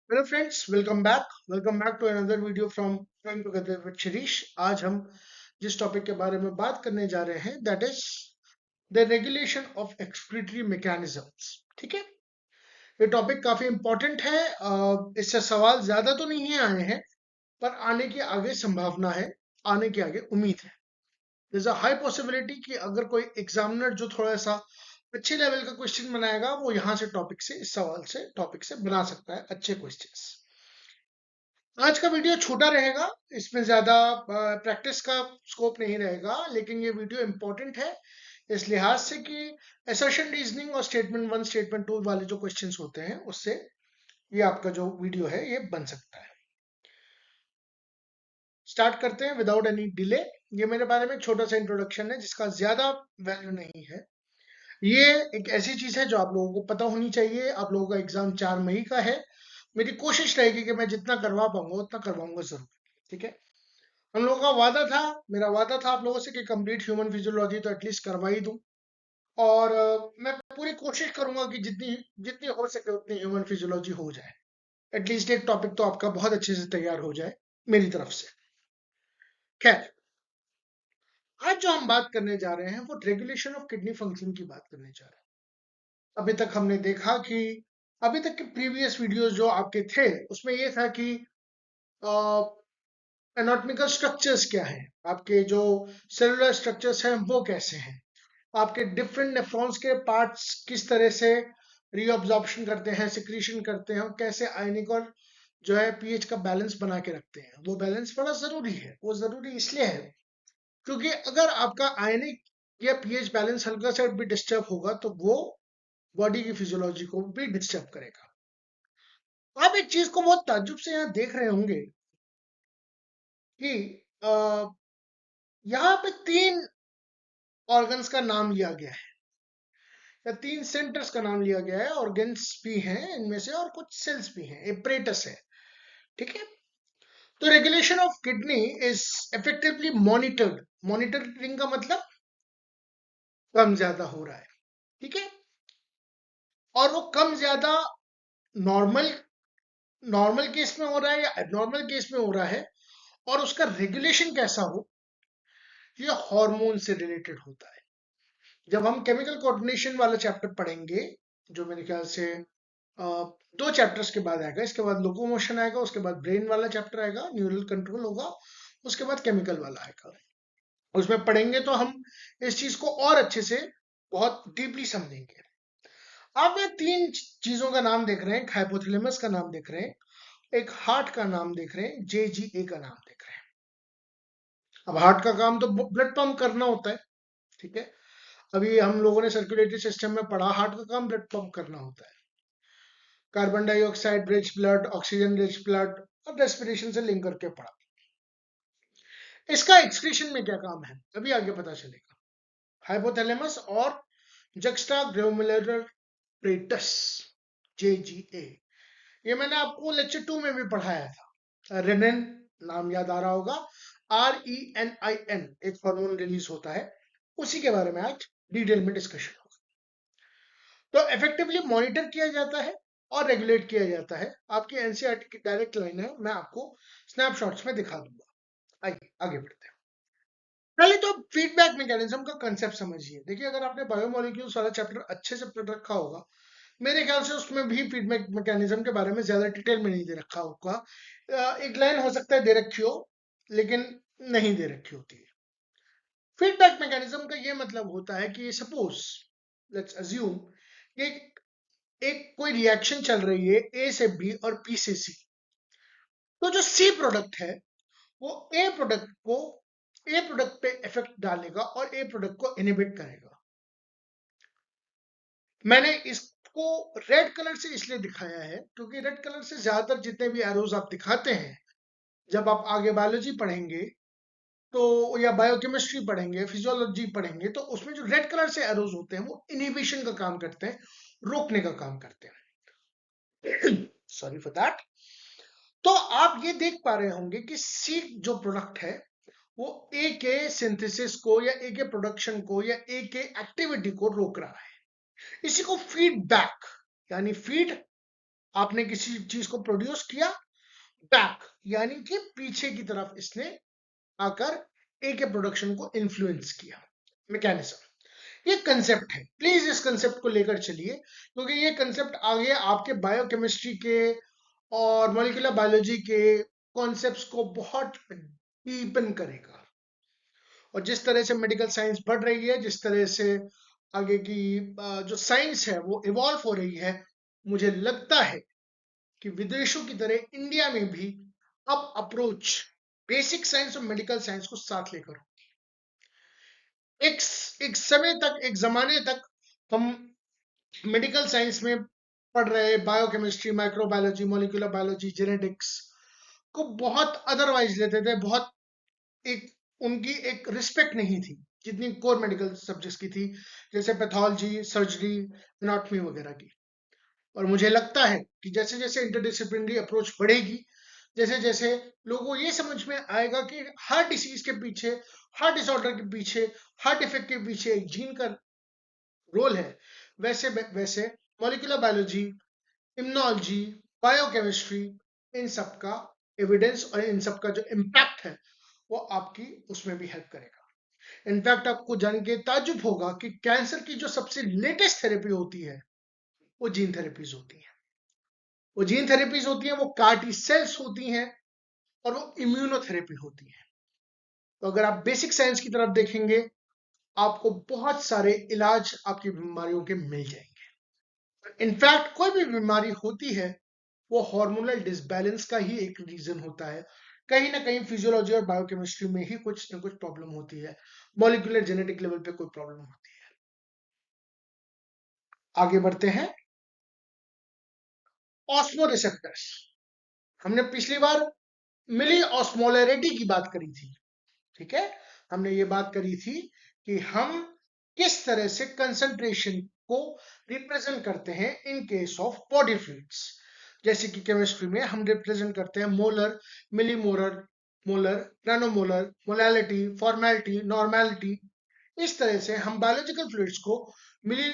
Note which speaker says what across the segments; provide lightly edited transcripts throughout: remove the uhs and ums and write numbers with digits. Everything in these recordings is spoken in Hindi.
Speaker 1: Hello friends, welcome back to another video from Growing Together with Shirish। आज हम जिस टॉपिक के बारे में बात करने जा रहे हैं that is the regulation of excretory mechanisms. ठीक है, ये टॉपिक काफी इंपॉर्टेंट है। इससे सवाल ज्यादा तो नहीं है आए हैं, पर आने की आगे संभावना है, आने की आगे उम्मीद है। there's a हाई पॉसिबिलिटी कि अगर कोई एग्जामिनर जो थोड़ा सा अच्छे लेवल का क्वेश्चन बनाएगा वो यहाँ से टॉपिक से इस सवाल से टॉपिक से बना सकता है अच्छे क्वेश्चंस। आज का वीडियो छोटा रहेगा, इसमें ज्यादा प्रैक्टिस का स्कोप नहीं रहेगा, लेकिन ये वीडियो इंपॉर्टेंट है इस लिहाज से कि असर्शन रीजनिंग और स्टेटमेंट वन स्टेटमेंट टू वाले जो क्वेश्चंस होते हैं उससे ये आपका जो वीडियो है ये बन सकता है। स्टार्ट करते हैं विदाउट एनी डिले। ये मेरे बारे में छोटा सा इंट्रोडक्शन है जिसका ज्यादा वैल्यू नहीं है। ये एक ऐसी चीज है जो आप लोगों को पता होनी चाहिए। आप लोगों का एग्जाम 4 मई का है। मेरी कोशिश रहेगी कि मैं जितना करवा पाऊंगा उतना करवाऊंगा जरूर। ठीक है, हम लोगों का वादा था, मेरा वादा था आप लोगों से कि कंप्लीट ह्यूमन फिजियोलॉजी तो एटलीस्ट करवा ही दूं। और मैं पूरी कोशिश करूंगा कि जितनी जितनी हो सके उतनी ह्यूमन फिजियोलॉजी हो जाए। एटलीस्ट एक टॉपिक तो आपका बहुत अच्छे से तैयार हो जाए मेरी तरफ से। खैर, आज जो हम बात करने जा रहे हैं वो रेगुलेशन ऑफ किडनी फंक्शन की बात करने जा रहे हैं। अभी तक हमने देखा कि अभी तक के प्रीवियस वीडियोस जो आपके थे उसमें ये था कि एनाटॉमिकल स्ट्रक्चर्स क्या हैं, आपके जो सेलुलर स्ट्रक्चर्स हैं वो कैसे हैं, आपके डिफरेंट नेफ्रॉन्स के पार्ट्स किस तरह से रीअब्जॉर्प्शन करते हैं, सिक्रीशन करते हैं, और कैसे आयनिक और जो है पीएच का बैलेंस बना के रखते हैं। वो बैलेंस बड़ा जरूरी है। वो जरूरी इसलिए है क्योंकि अगर आपका आयनिक या पीएच बैलेंस हल्का सा भी डिस्टर्ब होगा तो वो बॉडी की फिजियोलॉजी को भी डिस्टर्ब करेगा। आप एक चीज को बहुत ताज्जुब से यहाँ देख रहे होंगे कि यहाँ पे 3 ऑर्गन्स का नाम लिया गया है या 3 सेंटर्स का नाम लिया गया है। ऑर्गन्स भी हैं इनमें से और कुछ सेल्स भी हैं, एपरेटस है। ठीक है, तो regulation of kidney is effectively monitored. Monitoring का मतलब कम ज्यादा हो रहा है। ठीक है, और वो कम ज्यादा नॉर्मल नॉर्मल केस में हो रहा है या एबनॉर्मल केस में हो रहा है, और उसका रेगुलेशन कैसा हो ये हार्मोन से रिलेटेड होता है। जब हम केमिकल कोऑर्डिनेशन वाला चैप्टर पढ़ेंगे, जो मेरे ख्याल से 2 चैप्टर्स के बाद आएगा, इसके बाद लोकोमोशन आएगा, उसके बाद ब्रेन वाला चैप्टर आएगा, न्यूरल कंट्रोल होगा, उसके बाद केमिकल वाला आएगा। उसमें पढ़ेंगे तो हम इस चीज को और अच्छे से बहुत डीपली समझेंगे। आप ये 3 चीजों का नाम देख रहे हैं, हाइपोथैलेमस का नाम देख रहे हैं, एक हार्ट का नाम देख रहे हैं, जेजीए का नाम देख रहे हैं। अब हार्ट का काम तो ब्लड पंप करना होता है। ठीक है, अभी हम लोगों ने सर्कुलेटरी सिस्टम में पढ़ा, हार्ट का काम ब्लड पंप करना होता है। Carbon dioxide rich blood, oxygen rich blood, और रेस्पिरेशन से लिंक करके पढ़ा। इसका एक्सक्रीशन में क्या काम है अभी आगे पता चलेगा। हाइपोथैलेमस और जक्स्टा ग्लोमेरुलर प्रेटस, जेजीए, ये मैंने आपको लेक्चर 2 में भी पढ़ाया था। रेनिन नाम याद आ रहा होगा, RENIN एक हार्मोन रिलीज होता है, उसी के बारे में आज डिटेल में डिस्कशन होगा। तो इफेक्टिवली मॉनिटर किया जाता है और रेगुलेट किया जाता है। आपकी एनसीईआरटी की डायरेक्ट लाइन है, मैं आपको स्नैपशॉट्स में दिखा दूंगा। आइए आगे बढ़ते हैं। पहले तो फीडबैक मैकेनिज्म का कंसेप्ट समझिए। देखिए, अगर आपने बायोमोलिक्यूल्स वाला चैप्टर अच्छे से पढ़ रखा होगा, मेरे ख्याल से उसमें भी फीडबैक मैकेनिज्म के बारे में ज्यादा डिटेल में नहीं दे रखा होगा। एक लाइन हो सकता है दे रखी हो, लेकिन नहीं दे रखी होती है। फीडबैक मैकेनिज्म का ये मतलब होता है कि सपोज लेट्स अज्यूम कि एक कोई रिएक्शन चल रही है ए से बी और बी से सी, तो जो सी प्रोडक्ट है वो ए प्रोडक्ट पे इफेक्ट डालेगा और ए प्रोडक्ट को इनहिबिट करेगा। मैंने इसको रेड कलर से इसलिए दिखाया है क्योंकि रेड कलर से ज्यादातर जितने भी एरोज आप दिखाते हैं, जब आप आगे बायोलॉजी पढ़ेंगे तो या बायोकेमिस्ट्री पढ़ेंगे, फिजियोलॉजी पढ़ेंगे, तो उसमें जो रेड कलर से एरोज होते हैं वो इनहिबिशन का काम करते हैं, रोकने का काम करते हैं। Sorry for that. तो आप ये देख पा रहे होंगे कि सी जो प्रोडक्ट है वो ए के सिंथेसिस को या ए के प्रोडक्शन को या ए के एक्टिविटी को रोक रहा है। इसी को फीडबैक यानी फीड आपने किसी चीज को प्रोड्यूस किया, बैक यानी कि पीछे की तरफ इसने आकर ए के प्रोडक्शन को इन्फ्लुएंस किया। मैकेनिज्म, ये कंसेप्ट है, प्लीज इस कंसेप्ट को लेकर चलिए, क्योंकि ये कंसेप्ट आगे आपके बायोकेमिस्ट्री के और मॉलिक्यूलर बायोलॉजी के कॉन्सेप्ट्स को बहुत डीपन करेगा। और जिस तरह से मेडिकल साइंस बढ़ रही है, जिस तरह से आगे की जो साइंस है वो इवॉल्व हो रही है, मुझे लगता है कि विदेशों की तरह इंडिया में भी अब अप्रोच बेसिक साइंस और मेडिकल साइंस को साथ लेकर एक एक समय तक, एक जमाने तक हम मेडिकल साइंस में पढ़ रहे biochemistry, microbiology, molecular biology, genetics को बहुत अदरवाइज लेते थे, बहुत एक उनकी एक रिस्पेक्ट नहीं थी जितनी कोर मेडिकल सब्जेक्ट्स की थी, जैसे पैथोलॉजी, सर्जरी, एनाटॉमी वगैरह की। और मुझे लगता है कि जैसे जैसे इंटरडिसिप्लिनरी अप्रोच बढ़ेगी, जैसे जैसे लोगों को ये समझ में आएगा कि हर डिसीज के पीछे, हर डिसऑर्डर के पीछे, हर डिफेक्ट के पीछे एक जीन का रोल है, वैसे वैसे मॉलिक्यूलर बायोलॉजी, इम्यूनोलॉजी, बायोकेमिस्ट्री, इन सब का एविडेंस और इन सब का जो इम्पैक्ट है वो आपकी उसमें भी हेल्प करेगा। इनफैक्ट आपको जान के ताज्जुब होगा कि कैंसर की जो सबसे लेटेस्ट थेरेपी होती है वो जीन थेरेपीज होती है। वो जीन थेरेपीज होती हैं, वो कार्टी सेल्स होती हैं और वो इम्यूनोथेरेपी होती है। तो अगर आप बेसिक साइंस की तरफ देखेंगे, आपको बहुत सारे इलाज आपकी बीमारियों के मिल जाएंगे। इनफैक्ट कोई भी बीमारी होती है वो हार्मोनल डिसबैलेंस का ही एक रीजन होता है। कहीं ना कहीं फिजियोलॉजी और बायोकेमिस्ट्री में ही कुछ ना कुछ प्रॉब्लम होती है, मॉलिक्यूलर जेनेटिक लेवल पे कोई प्रॉब्लम होती है। आगे बढ़ते हैं। ऑस्मोरिसेप्टर्स, हमने पिछली बार मिली ऑस्मोलरिटी की बात करी थी, ठीक है। हमने ये बात करी थी कि हम किस तरह से कंसंट्रेशन को रिप्रेजेंट करते हैं in case of body fluids. जैसे कि केमिस्ट्री में हम रिप्रेजेंट करते हैं molar, millimolar, molar, nanomolar, molality, formality, normality. इस तरह से हम बायोलॉजिकल फ्लूइड्स को मिली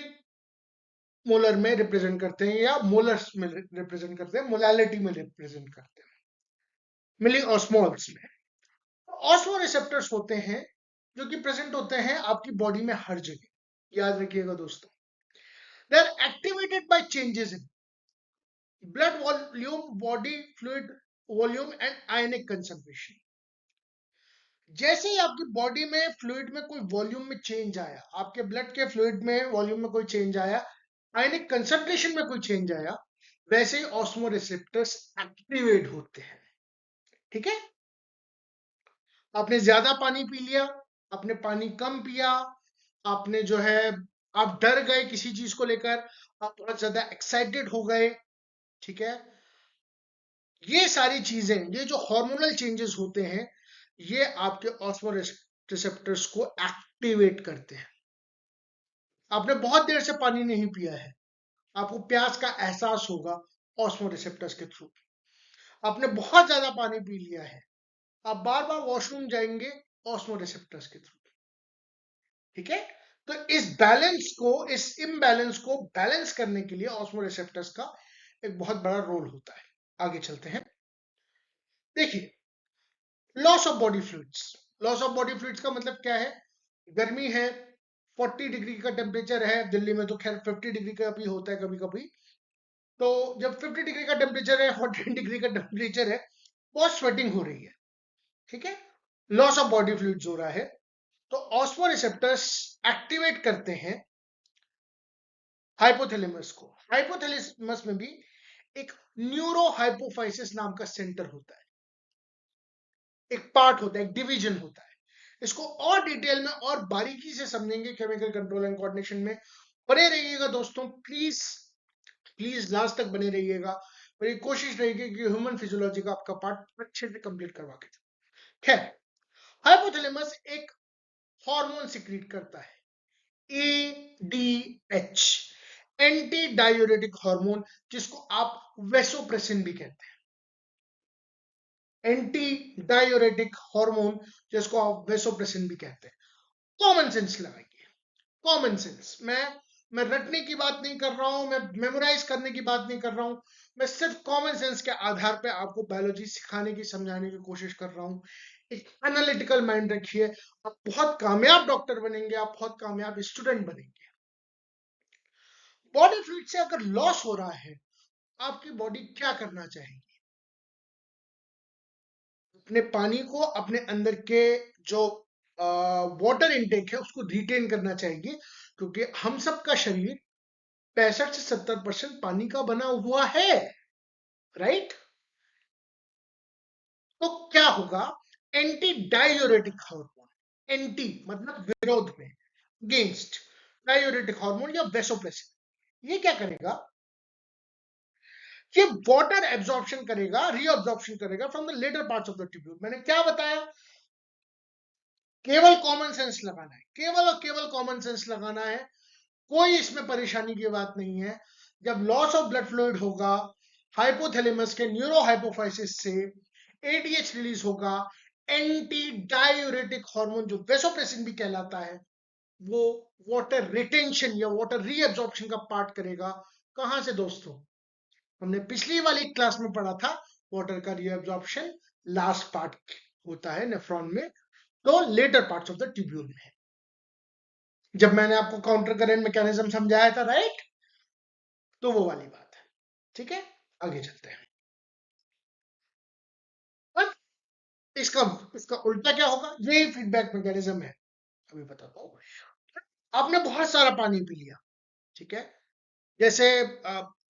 Speaker 1: मोलर में रिप्रेजेंट करते हैं या मोलर्स में रिप्रेजेंट करते हैं, मोलैलिटी में रिप्रेजेंट करते हैं, मिली ऑस्मोल्स में। ऑस्मो रिसेप्टर्स होते हैं जो कि प्रेजेंट होते हैं आपकी बॉडी में हर जगह, याद रखिएगा दोस्तों। They are activated by changes in blood volume, body fluid volume and ionic concentration. जैसे ही आपकी बॉडी में फ्लूइड में कोई वॉल्यूम में चेंज आया, आपके ब्लड के फ्लूइड में वॉल्यूम में कोई चेंज आया, आयनिक कंसंट्रेशन में कोई चेंज आया, वैसे ही ऑस्मो रिसेप्टर्स एक्टिवेट होते हैं, ठीक है। आपने ज्यादा पानी पी लिया, आपने पानी कम पिया, आपने जो है, आप डर गए किसी चीज को लेकर, आप बहुत ज्यादा एक्साइटेड हो गए, ठीक है। ये सारी चीजें, ये जो हार्मोनल चेंजेस होते हैं, ये आपके ऑस्मो रिसेप्टर्स को एक्टिवेट करते हैं। आपने बहुत देर से पानी नहीं पिया है, आपको प्यास का एहसास होगा ऑस्मो रिसेप्टर्स के थ्रू। आपने बहुत ज्यादा पानी पी लिया है, आप बार बार वॉशरूम जाएंगे ऑस्मो रिसेप्टर्स के थ्रू, ठीक है। तो इस बैलेंस को, इस इम्बैलेंस को बैलेंस करने के लिए ऑस्मो रिसेप्टर्स का एक बहुत बड़ा रोल होता है। आगे चलते हैं। देखिए, loss of body fluids. Loss of body fluids का मतलब क्या है? गर्मी है, 40 डिग्री का टेम्परेचर है, दिल्ली में तो खैर 50 डिग्री का भी होता है कभी कभी। तो जब 50 डिग्री का टेम्परेचर है, 40 डिग्री का टेम्परेचर है, बहुत स्वेटिंग हो रही है, ठीक है, लॉस ऑफ बॉडी फ्लूइड्स हो रहा है। तो ऑस्मो रिसेप्टर्स एक्टिवेट करते हैं हाइपोथैलेमस को। हाइपोथैलेमस में भी एक न्यूरो हाइपोफाइसिस नाम का सेंटर होता है, एक पार्ट होता है, एक डिवीजन होता है। इसको और डिटेल में और बारीकी से समझेंगे केमिकल कंट्रोल एंड कोऑर्डिनेशन में। बने रहिएगा दोस्तों, प्लीज प्लीज लास्ट तक बने रहिएगा। मेरी कोशिश रहेगी कि ह्यूमन फिजियोलॉजी का आपका पार्ट अच्छे से कंप्लीट करवा के। खैर, हाइपोथैलेमस एक हार्मोन सिक्रीट करता है, एडीएच, एंटी डायूरेटिक हार्मोन, जिसको आप वेसोप्रेसिन भी कहते हैं। एंटी डायूरेटिक हार्मोन जिसको आप वेसोप्रेसिन भी कहते हैं। कॉमन सेंस लगाइए, कॉमन सेंस। मैं मैं रटने की बात नहीं कर रहा हूं, मैं मेमोराइज करने की बात नहीं कर रहा हूं, मैं सिर्फ कॉमन सेंस के आधार पे आपको बायोलॉजी सिखाने की, समझाने की कोशिश कर रहा हूं। एक एनालिटिकल माइंड रखिए, आप बहुत कामयाब डॉक्टर बनेंगे, आप बहुत कामयाब स्टूडेंट बनेंगे। बॉडी फ्लूइड से अगर लॉस हो रहा है, आपकी बॉडी क्या करना चाहेगी? अपने पानी को, अपने अंदर के जो वाटर इनटेक है उसको रिटेन करना चाहिए, क्योंकि हम सबका शरीर 65 से 70% पानी का बना हुआ है, राइट? तो क्या होगा? एंटी डायूरेटिक हार्मोन, एंटी मतलब विरोध में, अगेंस्ट डायूरेटिक हार्मोन या वेसोप्रेसिन, ये क्या करेगा? ये वाटर एब्जॉर्प्शन करेगा, रीअब्जॉर्प्शन करेगा from the latter parts of the tubule. मैंने क्या बताया? केवल कॉमन सेंस लगाना है, केवल और केवल कॉमन सेंस लगाना है, कोई इसमें परेशानी की बात नहीं है। जब लॉस ऑफ ब्लड फ्लूइड होगा, हाइपोथैलेमस के न्यूरो हाइपोफाइसिस से एडीएच रिलीज होगा, एंटी डायूरेटिक हार्मोन जो वेसोप्रेसिन भी कहलाता है, वो वाटर रिटेंशन या वाटर रीअब्जॉर्प्शन का पार्ट करेगा। कहां से दोस्तों? हमने पिछली वाली क्लास में पढ़ा था, वाटर का रीअब्जॉर्प्शन लास्ट पार्ट होता है नेफ्रॉन में, तो latter parts of the tubule में है। जब मैंने आपको काउंटर करंट मैकेनिज्म समझाया था, राइट? तो वो वाली बात है। ठीक है, आगे चलते हैं। अब इसका इसका उल्टा क्या होगा? यही फीडबैक मैकेनिज्म है, अभी बताता हूँ। आपने बहुत सारा पानी पी लिया, ठीक है, जैसे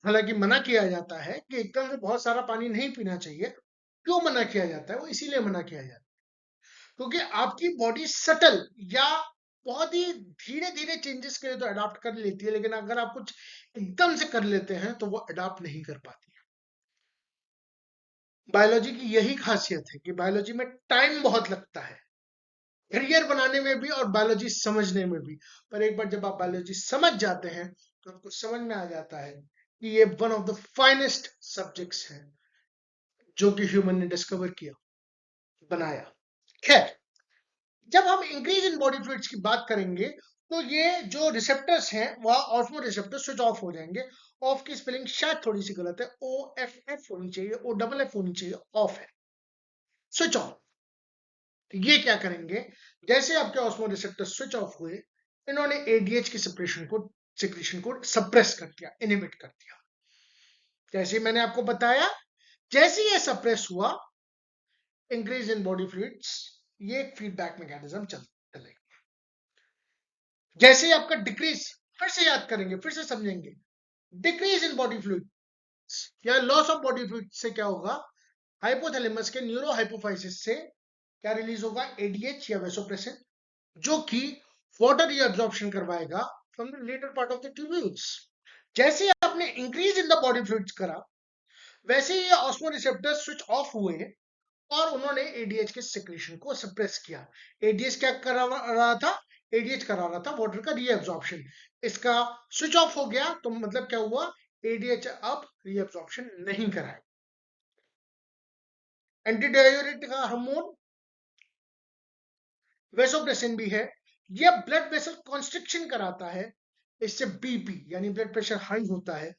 Speaker 1: हालांकि मना किया जाता है कि एकदम से बहुत सारा पानी नहीं पीना चाहिए। क्यों मना किया जाता है? वो इसीलिए मना किया जाता है क्योंकि आपकी बॉडी सटल या बहुत ही धीरे धीरे चेंजेस के लिए तो अडाप्ट कर लेती है, लेकिन अगर आप कुछ एकदम से कर लेते हैं तो वो अडाप्ट नहीं कर पाती। बायोलॉजी की यही खासियत है कि बायोलॉजी में टाइम बहुत लगता है, करियर बनाने में भी और बायोलॉजी समझने में भी। पर एक बार जब आप बायोलॉजी समझ जाते हैं तो आपको समझ में आ जाता है कि ये one of the finest subjects है जो कि ह्यूमन ने डिस्कवर किया, बनाया। खैर, जब हम इंक्रीज इन बॉडी फ्लूइड्स की बात करेंगे तो ये जो रिसेप्टर्स हैं वह ऑस्मो रिसेप्टर स्विच ऑफ हो जाएंगे। ऑफ की स्पेलिंग शायद थोड़ी सी गलत है, ओ एफ एफ होनी चाहिए, ओ डबल एफ होनी चाहिए, ऑफ है, स्विच ऑफ। तो ये क्या करेंगे? जैसे आपके ऑस्मो रिसेप्टर स्विच ऑफ हुए, इन्होंने एडीएच की सिक्रीशन को सप्रेस कर दिया, इनिबिट कर दिया। जैसे मैंने आपको बताया, जैसे ये सप्रेस हुआ, इंक्रीज इन बॉडी फ्लूइड्स, ये एक फीडबैक मैकेनिज्म चलेगा। जैसे आपका डिक्रीज, फिर से याद करेंगे, फिर से समझेंगे, डिक्रीज इन बॉडी फ्लूइड या लॉस ऑफ बॉडी फ्लूइड से क्या होगा? हाइपोथैलेमस के न्यूरो हाइपोफाइसिस से क्या रिलीज होगा? एडीएच या वेसोप्रेसिन, जो कि वाटर रीअब्जॉर्प्शन करवाएगा from the latter part of the tubules. जैसे आपने increase in the body fluids करा, वैसे ही ऑस्मो रिसेप्टर स्विच ऑफ हुए और उन्होंने एडीएच के सिक्रीशन को सप्रेस किया। एडीएच क्या करा रहा था? एडीएच करा रहा था वाटर का रीअब्जॉर्प्शन। इसका स्विच ऑफ हो गया तो मतलब क्या हुआ? एडीएच अब रीअब्जॉर्प्शन नहीं कराए। एंटी डायूरेटिक हार्मोन वेसोप्रेसिन भी है, यह ब्लड वेसल कॉन्स्ट्रिक्शन कराता है, इससे बीपी यानी ब्लड प्रेशर हाई होता है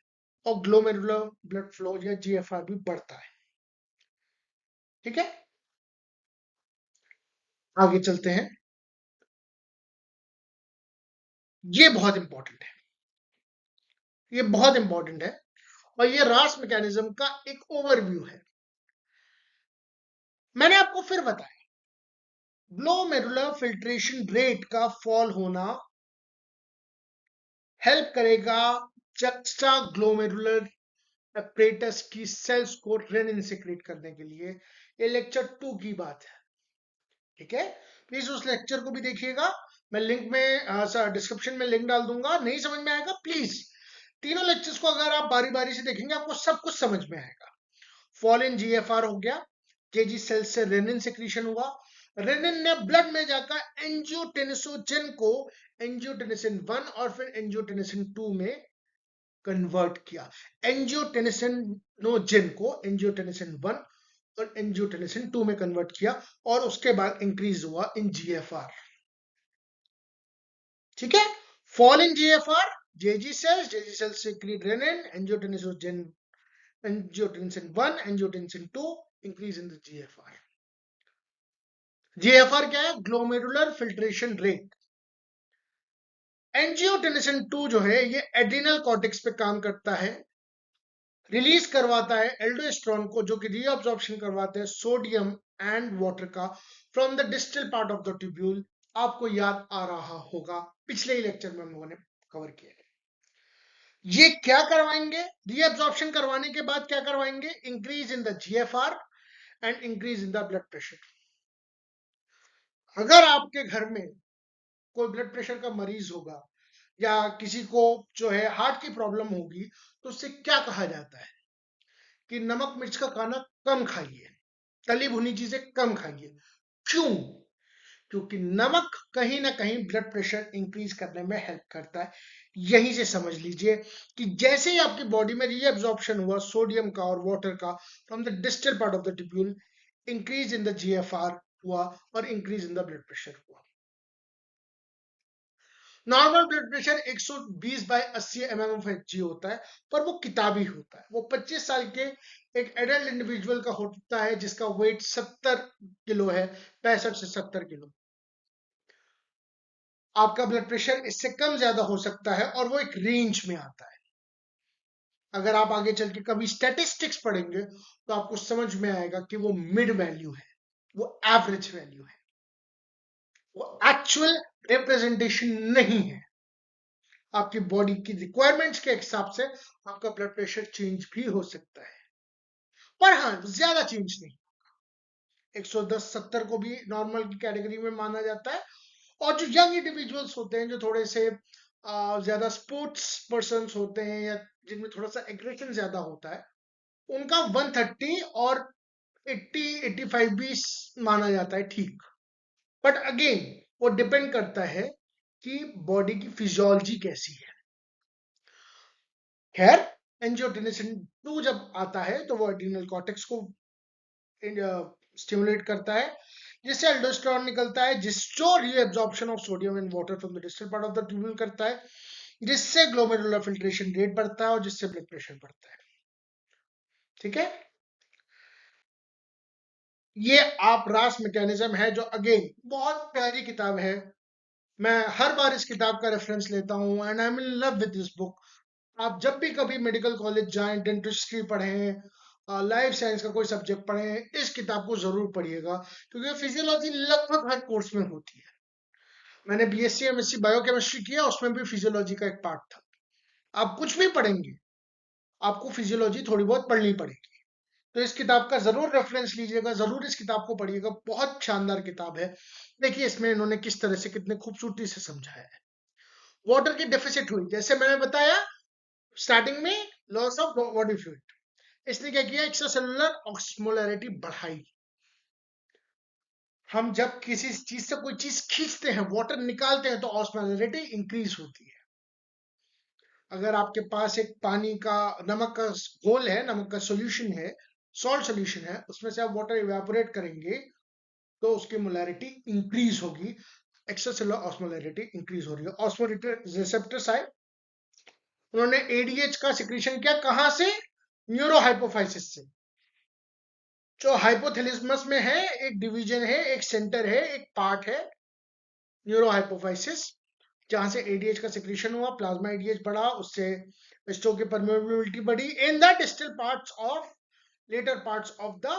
Speaker 1: और ग्लोमेरुलर ब्लड फ्लो या जीएफआर भी बढ़ता है। ठीक है, आगे चलते हैं। ये बहुत इंपॉर्टेंट है, ये बहुत इंपॉर्टेंट है, और ये रास मैकेनिज्म का एक ओवरव्यू है। मैंने आपको फिर बताया, ग्लोमेरुलर फिल्ट्रेशन रेट का फॉल होना हेल्प करेगा जक्स्टा ग्लोमेरुलर एपरेटस की सेल्स को रेनिन सिक्रेट करने के लिए। ये लेक्चर 2 की बात है, ठीक है? प्लीज उस लेक्चर को भी देखिएगा, मैं लिंक में डिस्क्रिप्शन में लिंक डाल दूंगा। नहीं समझ में आएगा, प्लीज तीनों लेक्चर्स को अगर आप बारी बारी से देखेंगे आपको सब कुछ समझ में आएगा। फॉल इन जीएफआर हो गया, केजी सेल से रेनिन सिक्रीशन हुआ, रेनिन ने ब्लड में जाकर एंजियोटेनिसोजन को एंजियोटेनिसिन 1 और फिर एंजियोटेनिसिन 2 में कन्वर्ट किया। एंजियोटेनिसिनोजन को एंजियोटेनिसिन 1 और एंजियोटेनिसिन 2 में कन्वर्ट किया और उसके बाद इंक्रीज हुआ इन जीएफआर। ठीक है, fall in GFR, Jazzy sales secrete renin, angiotensin 1, angiotensin 2, increase in the GFR. GFR क्या है? Glomerular filtration rate. एंजियोटेंसिन 2 जो है ये एड्रिनल कॉर्टेक्स पे काम करता है, रिलीज करवाता है एल्डोस्टेरोन को, जो कि रीअब्जॉर्प्शन करवाते हैं सोडियम एंड वाटर का from the distal part of the tubule. आपको याद आ रहा होगा, पिछले ही लेक्चर में हम लोगों ने कवर किया है। ये क्या करवाएंगे? रीअब्जॉर्प्शन करवाने के बाद क्या करवाएंगे? Increase in the GFR and increase in the blood pressure. अगर आपके घर में कोई ब्लड प्रेशर का मरीज होगा या किसी को जो है हार्ट की प्रॉब्लम होगी, तो उससे क्या कहा जाता है कि नमक मिर्च का खाना कम खाइए, तली भुनी चीजें कम खाइए। क्यों? क्योंकि नमक कहीं ना कहीं ब्लड प्रेशर इंक्रीज करने में हेल्प करता है। यहीं से समझ लीजिए कि जैसे ही आपकी बॉडी में रीअब्जॉर्प्शन हुआ सोडियम का और वाटर का from the distal part of the tubule, increase in the GFR हुआ और increase in the blood pressure हुआ। नॉर्मल ब्लड प्रेशर 120/80 mmHg होता है, पर वो किताबी होता है। वो 25 साल के एक एडल्ट इंडिविजुअल का होता है जिसका वेट 70 किलो है, 65 से 70 किलो। आपका ब्लड प्रेशर इससे कम ज्यादा हो सकता है और वो एक रेंज में आता है। अगर आप आगे चल के कभी स्टैटिस्टिक्स पढ़ेंगे तो आपको समझ में आएगा कि वो मिड वैल्यू है, वो एवरेज वैल्यू है, वो एक्चुअल रिप्रेजेंटेशन नहीं है। आपकी बॉडी की रिक्वायरमेंट्स के हिसाब से आपका ब्लड प्रेशर चेंज भी हो सकता है, पर हाँ ज्यादा चेंज नहीं। 110-70 को भी नॉर्मल की कैटेगरी में माना जाता है। और जो यंग इंडिविजुअल्स होते हैं, जो थोड़े से ज्यादा स्पोर्ट्स पर्सन होते हैं या जिनमें थोड़ा सा एग्रेशन ज्यादा होता है, उनका 130 और 80-85 भी माना जाता है ठीक। बट अगेन वो डिपेंड करता है कि बॉडी की फिजियोलॉजी कैसी है। खैर, एंजियोटेंसिन 2 जब आता है तो वो एड्रिनल कॉर्टेक्स को स्टिमुलेट करता है, जिससे एल्डोस्टेरोन निकलता है, जो reabsorption of sodium and water from the distal part of the tubule करता है, जिससे ग्लोमेरुलर फिल्ट्रेशन रेट बढ़ता है और जिससे ब्लड प्रेशर बढ़ता है। ठीक है, ये आप रास मैकेनिज्म है, जो अगेन बहुत प्यारी किताब है। मैं हर बार इस किताब का रेफरेंस लेता हूँ and I am in love with this book. आप जब भी कभी मेडिकल कॉलेज जाएं, डेंटिस्ट्री पढ़ें, लाइफ साइंस का कोई सब्जेक्ट पढ़ें, इस किताब को जरूर पढ़िएगा, क्योंकि फिजियोलॉजी लगभग हर कोर्स में होती है। मैंने बीएससी एमएससी बायोकेमिस्ट्री किया, उसमें भी फिजियोलॉजी का एक पार्ट था। आप कुछ भी पढ़ेंगे, आपको फिजियोलॉजी थोड़ी बहुत पढ़नी पड़ेगी। तो इस किताब का जरूर रेफरेंस लीजिएगा, जरूर इस किताब को पढ़िएगा, बहुत शानदार किताब है। देखिए इसमें इन्होंने किस तरह से कितने खूबसूरती से समझाया है। वाटर की डेफिसिट हुई, जैसे मैंने बताया स्टार्टिंग में, लॉस ऑफ बॉडी फ्लूइड। इसने क्या किया? एक्स्ट्रासेलुलर ऑस्मोलैरिटी बढ़ाई। हम जब किसी चीज से कोई चीज खींचते हैं, वाटर निकालते हैं, तो ऑस्मोलैरिटी इंक्रीज होती है। अगर आपके पास एक पानी का नमक का घोल है, नमक का सॉल्यूशन है, सॉल्ट सॉल्यूशन है, उसमें से आप वाटर इवेपोरेट करेंगे तो उसकी मोलैरिटी इंक्रीज होगी। एक्स्ट्रासेलुलर ऑस्मोलैरिटी इंक्रीज हो रही है। ऑस्मोलैरिटी रिसेप्टर्स आए, उन्होंने एडीएच का सिक्रीशन किया, कहां से? न्यूरोहाइपोफाइसिस से। जो हाइपोथैलेमस में है, एक डिवीजन है, एक सेंटर है, एक पार्ट है न्यूरोहाइपोफाइसिस, जहां से एडीएच का सिक्रीशन हुआ, प्लाज्मा एडीएच बढ़ा, उससे स्टोक की परमेबिलिटी बढ़ी in the distal parts of latter parts of the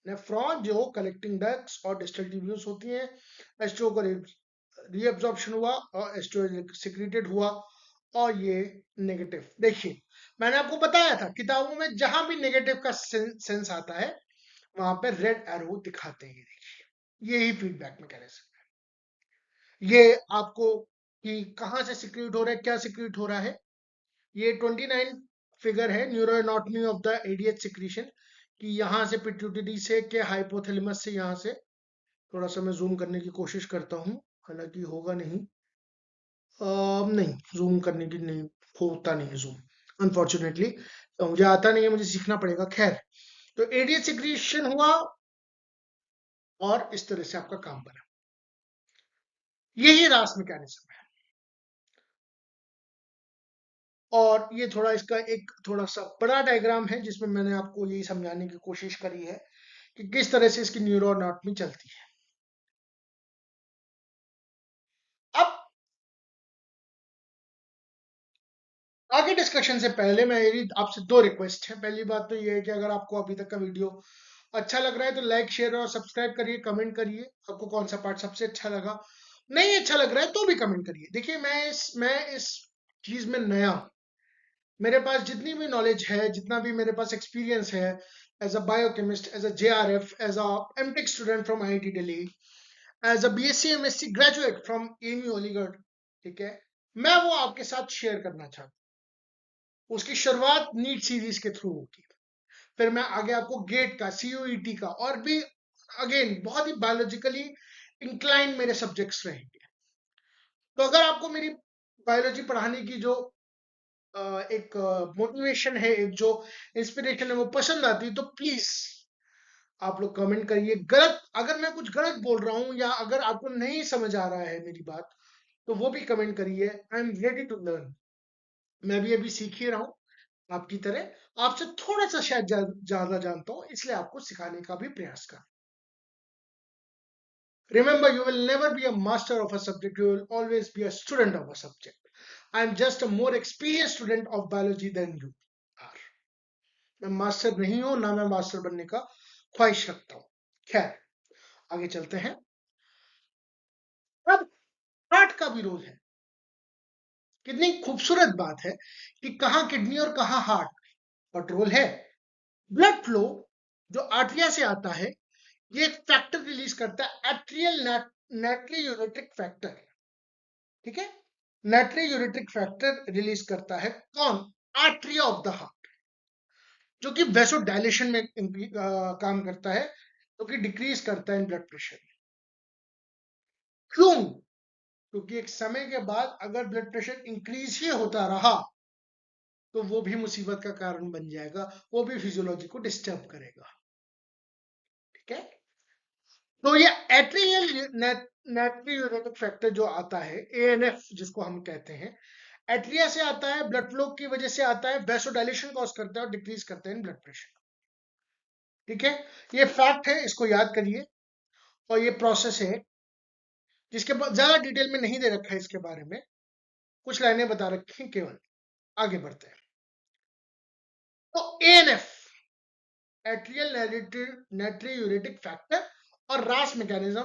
Speaker 1: nephron, जो कलेक्टिंग डक्ट्स और डिस्टल ट्यूब्यूल्स होती हैं। एस्ट्रो को रीअब्जॉर्प्शन हुआ और एस्ट्रो सिक्रीटेड हुआ, और ये नेगेटिव। देखिए मैंने आपको बताया था किताबों में जहां भी नेगेटिव का सेंस आता है वहां पे रेड एरो दिखाते हैं। देखिए यही फीडबैक मैकेनिज्म है। ये आपको कि कहां से सिक्रीट हो रहा है, क्या सिक्रीट हो रहा है, ये 29 फिगर है neuro anatomy of the ADH secretion, कि यहाँ से पिट्यूटरी से के हाइपोथैलेमस से, यहाँ से थोड़ा सा मैं जूम करने की कोशिश करता हूँ, हालांकि होगा नहीं, नहीं जूम करने की नहीं होता, नहीं जूम अनफॉर्चुनेटली, तो मुझे आता नहीं है, मुझे सीखना पड़ेगा। खैर, तो एडीएच सिक्रीशन हुआ और इस तरह से आपका काम बना। यही रास मैकेनिज्म है। और ये थोड़ा इसका एक थोड़ा सा बड़ा डायग्राम है जिसमें मैंने आपको यही समझाने की कोशिश करी है कि किस तरह से इसकी न्यूरो एनाटॉमी चलती है। अब आगे डिस्कशन से पहले मेरी आपसे दो रिक्वेस्ट है। पहली बात तो ये है कि अगर आपको अभी तक का वीडियो अच्छा लग रहा है तो लाइक शेयर और सब्सक्राइब करिए, कमेंट करिए आपको कौन सा पार्ट सबसे अच्छा लगा। नहीं अच्छा लग रहा है तो भी कमेंट करिए। देखिए मैं इस चीज में नया हूं। मेरे पास जितनी भी नॉलेज है, जितना भी मेरे पास एक्सपीरियंस है as a biochemist, as a JRF, as a MTech student from IIT Delhi, as a BSc MSc graduate from MU Aligarh, ठीक है, मैं वो आपके साथ शेयर करना चाहता हूँ। उसकी शुरुआत नीट सीरीज के थ्रू होगी, फिर मैं आगे आपको गेट का, सीयूईटी का और भी अगेन बहुत ही बायोलॉजिकली इंक्लाइन मेरे सब्जेक्ट्स रहेंगे। तो अगर आपको मेरी बायोलॉजी पढ़ाने की जो एक मोटिवेशन है, एक जो इंस्पिरेशन है वो पसंद आती है तो प्लीज आप लोग कमेंट करिए। गलत अगर मैं कुछ गलत बोल रहा हूं या अगर आपको नहीं समझ आ रहा है मेरी बात तो वो भी कमेंट करिए। I am ready to learn. मैं भी अभी सीख ही रहा हूं आपकी तरह, आपसे थोड़ा सा शायद ज्यादा जानता हूं, इसलिए आपको सिखाने का भी प्रयास कर। Remember, you will never be a master of a subject, you will always be a student of a subject. I am just a more experienced student of biology than you are. मैं मास्टर नहीं हूं, ना मैं मास्टर बनने का ख्वाहिश रखता हूं। खैर, आगे चलते हैं। अब हार्ट का भी रोल है। कितनी खूबसूरत बात है कि कहां किडनी और कहां हार्ट, बट रोल है। ब्लड फ्लो जो आर्टरिया से आता है, ये एक फैक्टर रिलीज करता है, एट्रियल नाट्रियूरेटिक फैक्टर, ठीक है। नाट्रियूरेटिक फैक्टर रिलीज करता है कौन? आर्टरिया ऑफ द हार्ट, जो कि वेसो डायलेशन में काम करता है, जो कि डिक्रीज करता है ब्लड प्रेशर। क्यों? क्योंकि एक समय के बाद अगर ब्लड प्रेशर इंक्रीज ही होता रहा तो वो भी मुसीबत का कारण बन जाएगा, वो भी फिजियोलॉजी को डिस्टर्ब करेगा, ठीक है। तो ये एट्रियल नाट्रियूरेटिक फैक्टर जो आता है, एएनएफ जिसको हम कहते हैं, एट्रिया से आता है, ब्लड फ्लो की वजह से आता है, वेसोडाइलेशन कॉज करता है और डिक्रीज करता है ब्लड प्रेशर, ठीक है। ये फैक्ट है, इसको याद करिए। और ये प्रोसेस है जिसके बाद ज्यादा डिटेल में नहीं दे रखा है, इसके बारे में कुछ लाइनें बता रखी हैं केवल। आगे बढ़ते हैं। तो एएनएफ, एट्रियल नाट्रियूरेटिक फैक्टर, और रास mechanism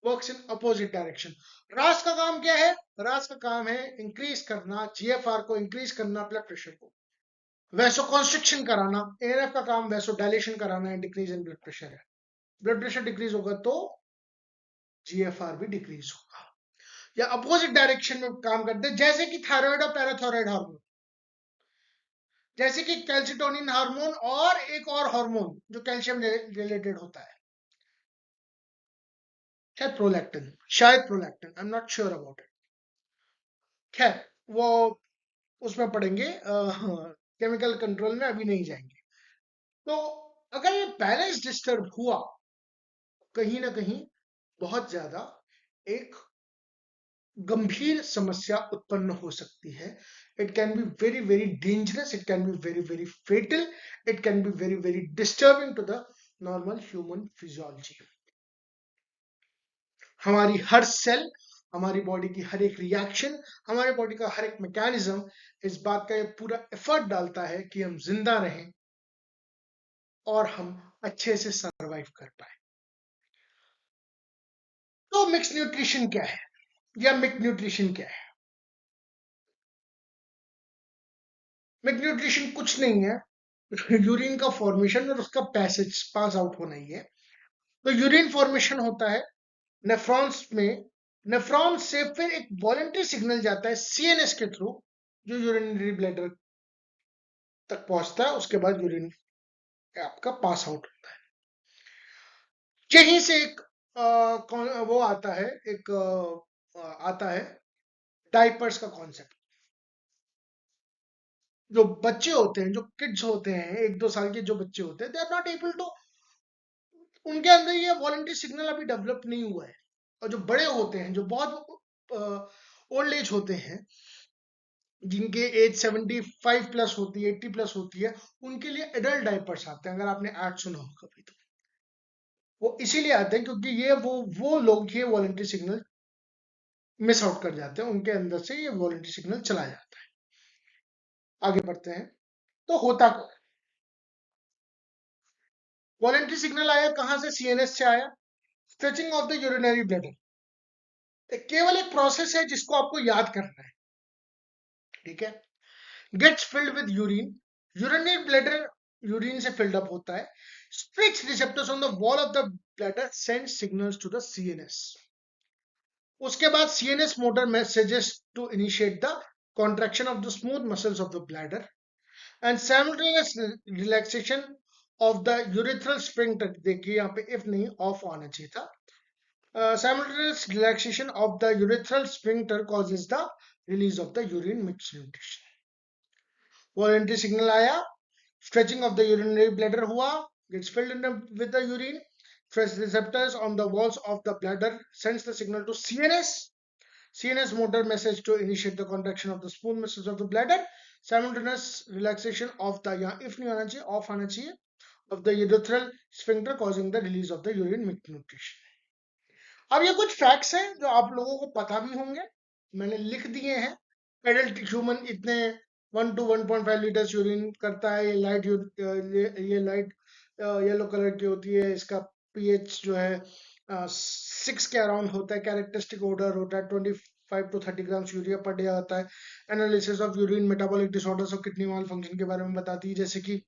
Speaker 1: works in opposite direction. रास का काम क्या है? रास का काम है इंक्रीज करना जीएफआर को, इंक्रीज करना ब्लड प्रेशर को, वैसो कॉन्स्ट्रिक्शन कराना। एएनएफ का काम वैसो डायलेशन कराना है, डिक्रीज इन ब्लड प्रेशर है। ब्लड प्रेशर डिक्रीज होगा तो जीएफआर भी डिक्रीज होगा, या अपोजिट डायरेक्शन में काम करते हैं, जैसे कि थायराइड और पैराथायराइड हार्मोन, जैसे कि कैल्सिटोनिन हार्मोन और एक और हार्मोन जो कैल्शियम रिलेटेड होता है, शायद प्रोलैक्टिन, शायद prolactin, I am not sure about it. खैर, वो उसमें पढ़ेंगे, केमिकल कंट्रोल में अभी नहीं जाएंगे। तो अगर ये बैलेंस डिस्टर्ब हुआ, कहीं ना कहीं बहुत ज्यादा एक गंभीर समस्या उत्पन्न हो सकती है। It can be very very dangerous, it can be very very fatal, it can be very very disturbing to the normal human physiology. हमारी हर सेल, हमारी बॉडी की हर एक रिएक्शन, हमारे बॉडी का हर एक मैकेनिज्म इस बात का ये पूरा एफर्ट डालता है कि हम जिंदा रहें और हम अच्छे से सरवाइव कर पाए। तो मिक्स न्यूट्रिशन क्या है, या मिक न्यूट्रिशन क्या है? मिक न्यूट्रिशन कुछ नहीं है, यूरिन का फॉर्मेशन और उसका पैसेज पास आउट होना ही है। तो यूरिन फॉर्मेशन होता है नेफ्रॉन्स में, नेफ्रॉन से फिर एक वॉलेंटरी सिग्नल जाता है सीएनएस के थ्रू, जो यूरिनरी ब्लैडर तक पहुंचता है, उसके बाद यूरिन आपका पास आउट होता है। यहीं से एक वो आता है, एक आता है डाइपर्स का कॉन्सेप्ट। जो बच्चे होते हैं, जो किड्स होते हैं, 1-2 साल के जो बच्चे होते हैं, they are not able to, उनके अंदर ये वॉलेंटरी सिग्नल अभी डेवलप नहीं हुआ है। और जो बड़े होते हैं, जो बहुत ओल्ड एज होते हैं, जिनके एज 75 प्लस होती है, 80 प्लस होती है, उनके लिए एडल्ट डायपर्स आते हैं, अगर आपने ऐड सुना हो कभी तो। वो इसीलिए आते हैं क्योंकि ये वो लोग ये वॉलंटरी सिग्नल मिस आउट कर जाते हैं, उनके अंदर से ये वॉलंटरी सिग्नल चला जाता है। आगे बढ़ते हैं। तो होता क्या है? वॉलंटरी सिग्नल आया कहां से? सीएनएस से आया। Stretching of the urinary bladder केवल एक प्रोसेस है जिसको आपको याद करना है, ठीक है। Gets filled with urine, urinary bladder urine से फिल्ड अप होता है। Stretch receptors on the wall of the bladder send signals to the CNS. उसके बाद CNS motor messages to initiate the contraction of the smooth muscles of the bladder and simultaneous relaxation of the urethral sphincter. देखिए यहाँ पे इफ नहीं ऑफ आना चाहिए था। Simultaneous relaxation of the urethral sphincter causes the release of the urine mixed nutrition. Voluntary signal आया, stretching of the urinary bladder हुआ, gets filled in with the urine. Stress receptors on the walls of the bladder sends the signal to CNS. CNS motor message to initiate the contraction of the smooth muscles of the bladder. Simultaneous relaxation of the, यहाँ if नहीं आना चाहिए, off आना चाहिए, of the urethral sphincter causing the release of the urine mixed nutrition. अब ये कुछ फैक्ट्स हैं जो आप लोगों को पता भी होंगे, मैंने लिख दिए हैं। एडल्ट ह्यूमन इतने 1 to 1.5 लीटर्स यूरिन करता है। ये लाइट येलो कलर की होती है। इसका पीएच जो है 6 के अराउंड होता है। कैरेक्टरिस्टिक ऑर्डर होता है 25 to 30 grams urea per day आता है। Analysis of urine metabolic disorders of kidney mall function के बारे में बताती है, जैसे कि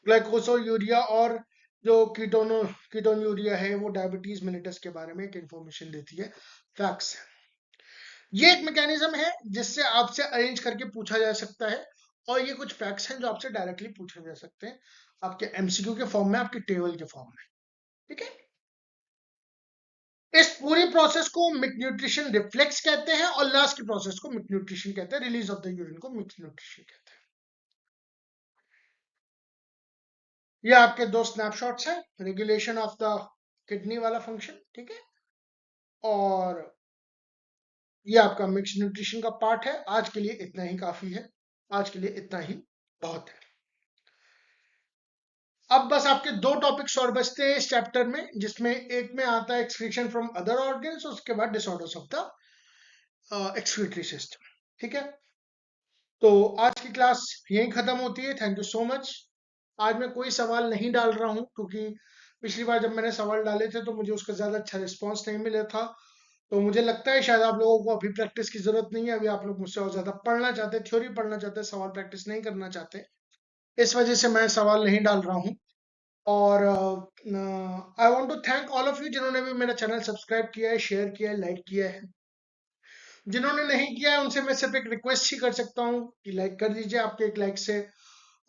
Speaker 1: ग्लाइकोसोयूरिया और जो कीटोन यूरिया है वो डायबिटीज मेलिटस के बारे में एक इंफॉर्मेशन देती है। फैक्ट्स है, ये एक मैकेनिज्म है जिससे आपसे अरेंज करके पूछा जा सकता है, और ये कुछ फैक्ट्स हैं जो आपसे डायरेक्टली पूछे जा सकते हैं आपके एमसीक्यू के फॉर्म में, आपके टेबल के फॉर्म में, ठीक है। इस पूरी प्रोसेस को मिल्क न्यूट्रिशन रिफ्लेक्स कहते हैं, और लास्ट की प्रोसेस को मिल्क न्यूट्रिशन कहते हैं। रिलीज ऑफ द यूरिन को मिल्क न्यूट्रिशन कहते हैं। ये आपके दो स्नैपशॉट्स हैं, रेगुलेशन ऑफ द किडनी वाला फंक्शन, ठीक है, और ये आपका मिक्स न्यूट्रिशन का पार्ट है। आज के लिए इतना ही काफी है, आज के लिए इतना ही बहुत है। अब बस आपके दो टॉपिक्स और बचते हैं इस चैप्टर में, जिसमें एक में आता है एक्सक्रीशन फ्रॉम अदर ऑर्गन्स, उसके बाद disorders of the excretory system, ठीक है। तो आज की क्लास यहीं खत्म होती है। Thank you so much. आज मैं कोई सवाल नहीं डाल रहा हूं, क्योंकि पिछली बार जब मैंने सवाल डाले थे तो मुझे उसका ज्यादा अच्छा रिस्पॉन्स नहीं मिला था। तो मुझे लगता है शायद आप लोगों को अभी प्रैक्टिस की जरूरत नहीं है। अभी आप लोग मुझसे और ज्यादा पढ़ना चाहते हैं, थ्योरी पढ़ना चाहते हैं, सवाल प्रैक्टिस नहीं करना चाहते। इस वजह से मैं सवाल नहीं डाल रहा हूँ। और I want to thank all of you जिन्होंने भी मेरा चैनल सब्सक्राइब किया है, शेयर किया है, लाइक किया है। जिन्होंने नहीं किया है उनसे मैं सिर्फ एक रिक्वेस्ट ही कर सकता हूँ कि लाइक कर दीजिए। आपके एक लाइक से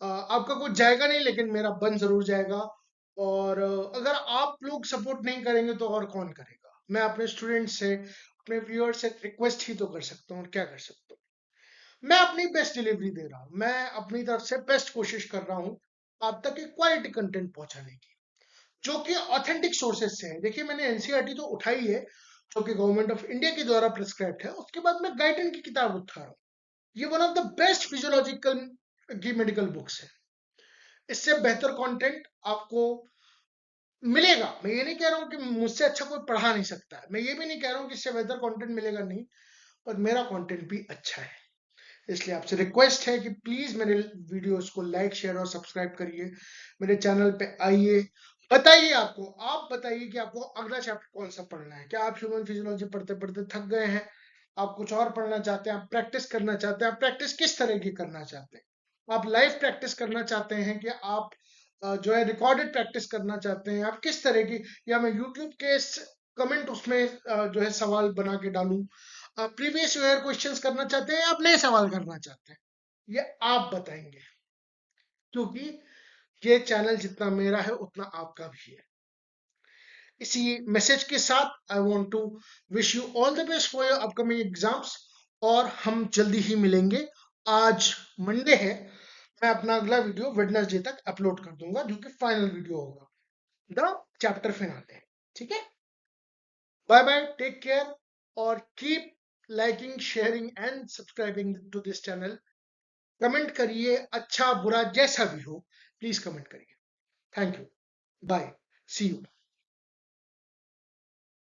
Speaker 1: आपका कुछ जाएगा नहीं, लेकिन मेरा बन जरूर जाएगा। और अगर आप लोग सपोर्ट नहीं करेंगे तो और कौन करेगा? मैं अपने स्टूडेंट से, अपने व्यूअर से रिक्वेस्ट ही तो कर सकता हूँ, और क्या कर सकता हूँ। मैं अपनी बेस्ट डिलीवरी दे रहा हूँ, मैं अपनी तरफ से बेस्ट कोशिश कर रहा हूँ आप तक एक क्वालिटी कंटेंट पहुंचाने की, जो कि ऑथेंटिक सोर्सेज से है। देखिए, मैंने एनसीईआरटी तो उठाई है, जो कि गवर्नमेंट ऑफ इंडिया के द्वारा प्रिस्क्राइब्ड है। उसके बाद मैं गाइडेंस की किताब उठा रहा हूँ। ये one of the best physiological की मेडिकल बुक्स है। इससे बेहतर कंटेंट आपको मिलेगा। मैं ये नहीं कह रहा हूँ कि मुझसे अच्छा कोई पढ़ा नहीं सकता है, मैं ये भी नहीं कह रहा हूँ कि इससे बेहतर कंटेंट मिलेगा नहीं, पर मेरा कंटेंट भी अच्छा है। इसलिए आपसे रिक्वेस्ट है कि प्लीज मेरे वीडियोस को लाइक, शेयर और सब्सक्राइब करिए। मेरे चैनल पे आइए, बताइए, आप बताइए कि आपको अगला चैप्टर कौन सा पढ़ना है। क्या आप ह्यूमन फिजियोलॉजी पढ़ते पढ़ते थक गए हैं? आप कुछ और पढ़ना चाहते हैं? आप प्रैक्टिस करना चाहते हैं? आप प्रैक्टिस किस तरह की करना चाहते हैं? आप लाइव प्रैक्टिस करना चाहते हैं कि आप जो है रिकॉर्डेड प्रैक्टिस करना चाहते हैं? आप किस तरह की, या मैं यूट्यूब के कमेंट उसमें जो है सवाल बना के डालूं? प्रीवियस ईयर क्वेश्चंस करना चाहते हैं, आप नए सवाल करना चाहते हैं? ये आप बताएंगे, क्योंकि ये चैनल जितना मेरा है उतना आपका भी है। इसी मैसेज के साथ I want to wish you all the best for your upcoming exams, और हम जल्दी ही मिलेंगे। आज मंडे है, मैं अपना अगला वीडियो वेडनेसडे तक अपलोड कर दूंगा, जो कि फाइनल वीडियो होगा, द चैप्टर फिनाले, ठीक है। बाय बाय, टेक केयर और keep liking, sharing and subscribing to this channel. Comment करिए, अच्छा बुरा जैसा भी हो, प्लीज कमेंट करिए। Thank you, bye, see you.